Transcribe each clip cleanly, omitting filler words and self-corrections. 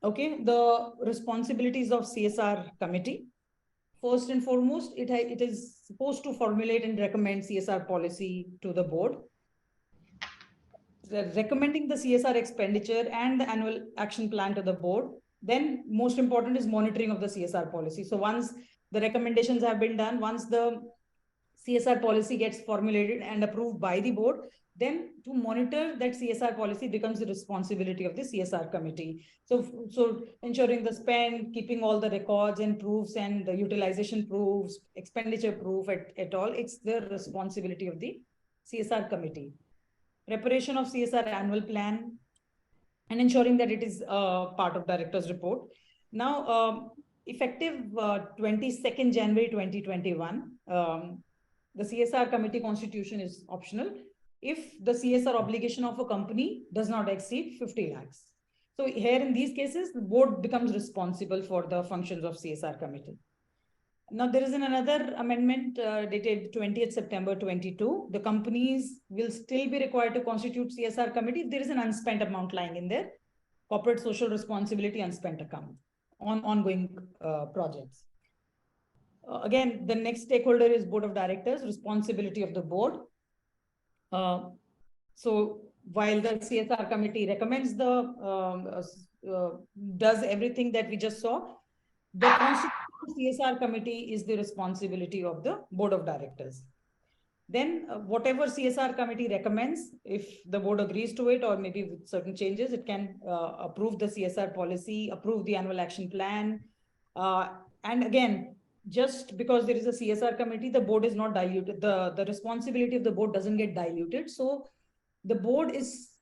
Okay, the responsibilities of CSR committee. First and foremost, it is supposed to formulate and recommend CSR policy to the board. Recommending the CSR expenditure and the annual action plan to the board. Then most important is monitoring of the CSR policy. So once the recommendations have been done, once the CSR policy gets formulated and approved by the board, then to monitor that CSR policy becomes the responsibility of the CSR committee. So ensuring the spend, keeping all the records and proofs and the utilization proofs, expenditure proof at all, it's the responsibility of the CSR committee. Preparation of CSR annual plan and ensuring that it is part of director's report. Now, effective 22nd January 2021, the CSR committee constitution is optional if the CSR obligation of a company does not exceed 50 lakhs. So here in these cases, the board becomes responsible for the functions of CSR committee. Now, there is another amendment dated 20th September 22. The companies will still be required to constitute CSR committee if there is an unspent amount lying in their corporate social responsibility unspent account on ongoing projects. Again, the next stakeholder is board of directors, responsibility of the board. So while the CSR committee recommends does everything that we just saw, the CSR committee is the responsibility of the board of directors. Then whatever CSR committee recommends, if the board agrees to it or maybe with certain changes, it can approve the CSR policy, approve the annual action plan. And again, just because there is a CSR committee, the board is not diluted. The responsibility of the board doesn't get diluted. So the board is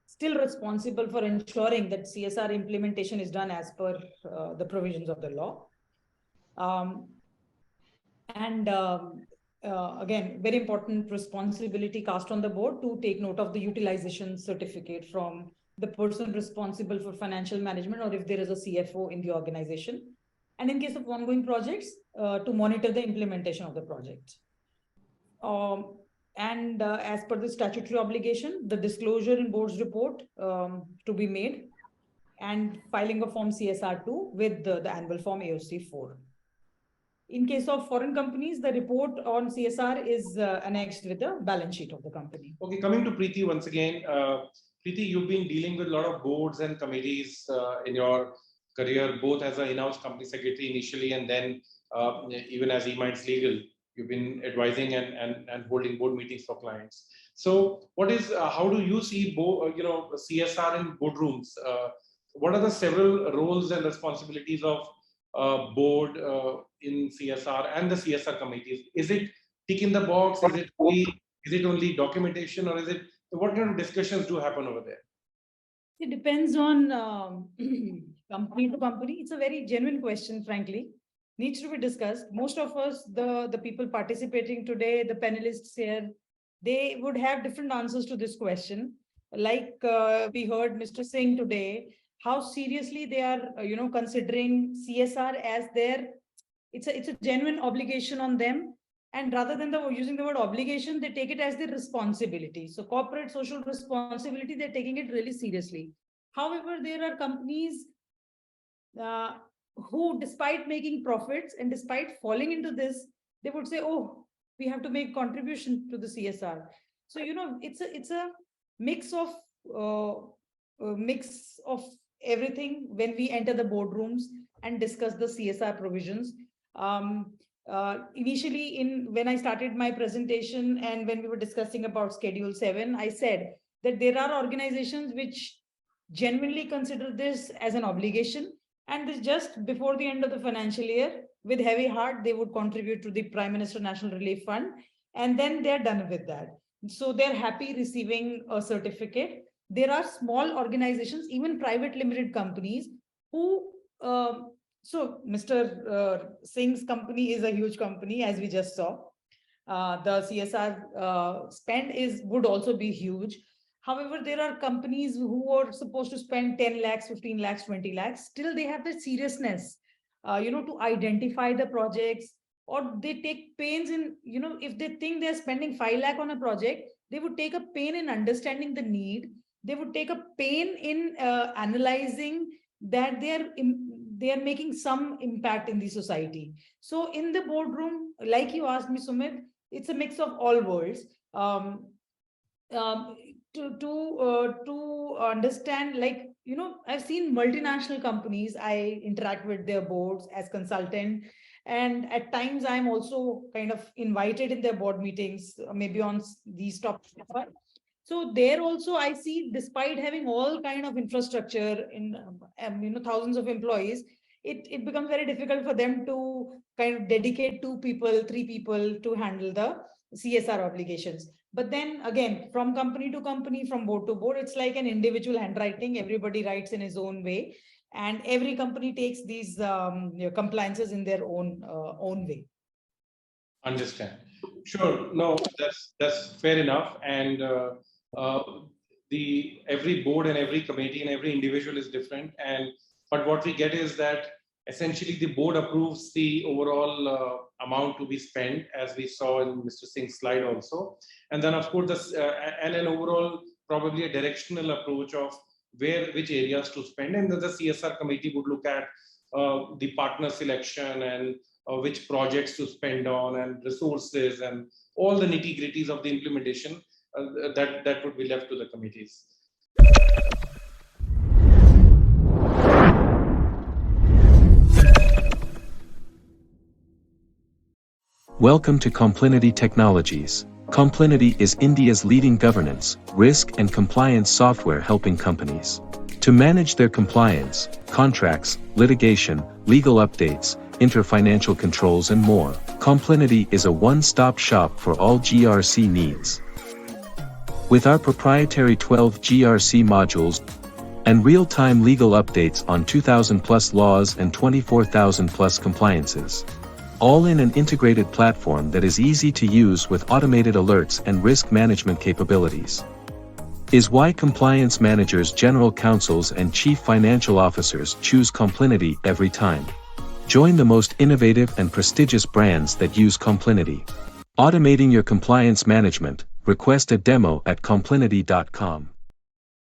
still responsible for ensuring that CSR implementation is done as per the provisions of the law. Again, very important responsibility cast on the board to take note of the utilization certificate from the person responsible for financial management, or if there is a CFO in the organization. And in case of ongoing projects, to monitor the implementation of the project. As per the statutory obligation, the disclosure in board's report to be made, and filing of form CSR2 with the annual form AOC4. In case of foreign companies, the report on CSR is annexed with the balance sheet of the company. Okay, coming to Preeti once again. Preeti, you've been dealing with a lot of boards and committees in your career, both as an in-house company secretary initially, and then even as eMinds Legal. You've been advising and holding board meetings for clients. So, what is how do you see CSR in boardrooms? What are the several roles and responsibilities of board in CSR and the CSR committees? Is it tick in the box? Is it only documentation, or is it what kind of discussions do happen over there? It depends on company to company. It's a very genuine question, frankly. Needs to be discussed. Most of us, the people participating today, the panelists here, they would have different answers to this question. Like we heard Mr. Singh today, how seriously they are, considering CSR as their, it's a genuine obligation on them. And rather than using the word obligation, they take it as their responsibility. So corporate social responsibility, they're taking it really seriously. However, there are companies who, despite making profits and despite falling into this, they would say, oh, we have to make contribution to the CSR. So, it's a mix of everything when we enter the boardrooms and discuss the CSR provisions. Initially, when I started my presentation and when we were discussing about Schedule 7, I said that there are organizations which genuinely consider this as an obligation, and this just before the end of the financial year, with heavy heart, they would contribute to the Prime Minister National Relief Fund, and then they're done with that. So they're happy receiving a certificate. There are small organizations, even private limited companies, who, so Mr. Singh's company is a huge company, as we just saw. The CSR spend would also be huge. However, there are companies who are supposed to spend 10 lakhs, 15 lakhs, 20 lakhs. Still, they have the seriousness, to identify the projects, or they take pains in, if they think they're spending 5 lakh on a project, they would take a pain in understanding the need. They would take a pain in analyzing that they are making some impact in the society. So in the boardroom, like you asked me, Sumit, it's a mix of all worlds. Um, to understand, like, I've seen multinational companies. I interact with their boards as consultant, and at times I'm also kind of invited in their board meetings, maybe on these topics. So there also I see, despite having all kind of infrastructure in thousands of employees, it becomes very difficult for them to kind of dedicate 2 people, 3 people to handle the CSR obligations. But then again, from company to company, from board to board, it's like an individual handwriting. Everybody writes in his own way, and every company takes these compliances in their own way. Understand. Sure. No, that's fair enough. And the every board and every committee and every individual is different. And but what we get is that essentially the board approves the overall amount to be spent, as we saw in Mr. Singh's slide also. And then of course this and an overall probably a directional approach of which areas to spend. And then the CSR committee would look at the partner selection and which projects to spend on and resources and all the nitty-gritties of the implementation that would be left to the committees. Welcome to Complinity Technologies. Complinity is India's leading governance, risk and compliance software helping companies to manage their compliance, contracts, litigation, legal updates, inter-financial controls and more. Complinity is a one-stop shop for all GRC needs. With our proprietary 12 GRC modules and real-time legal updates on 2,000 plus laws and 24,000 plus compliances, all in an integrated platform that is easy to use with automated alerts and risk management capabilities, is why compliance managers, general counsels and chief financial officers choose Complinity every time. Join the most innovative and prestigious brands that use Complinity. Automating your compliance management. Request a demo at complinity.com.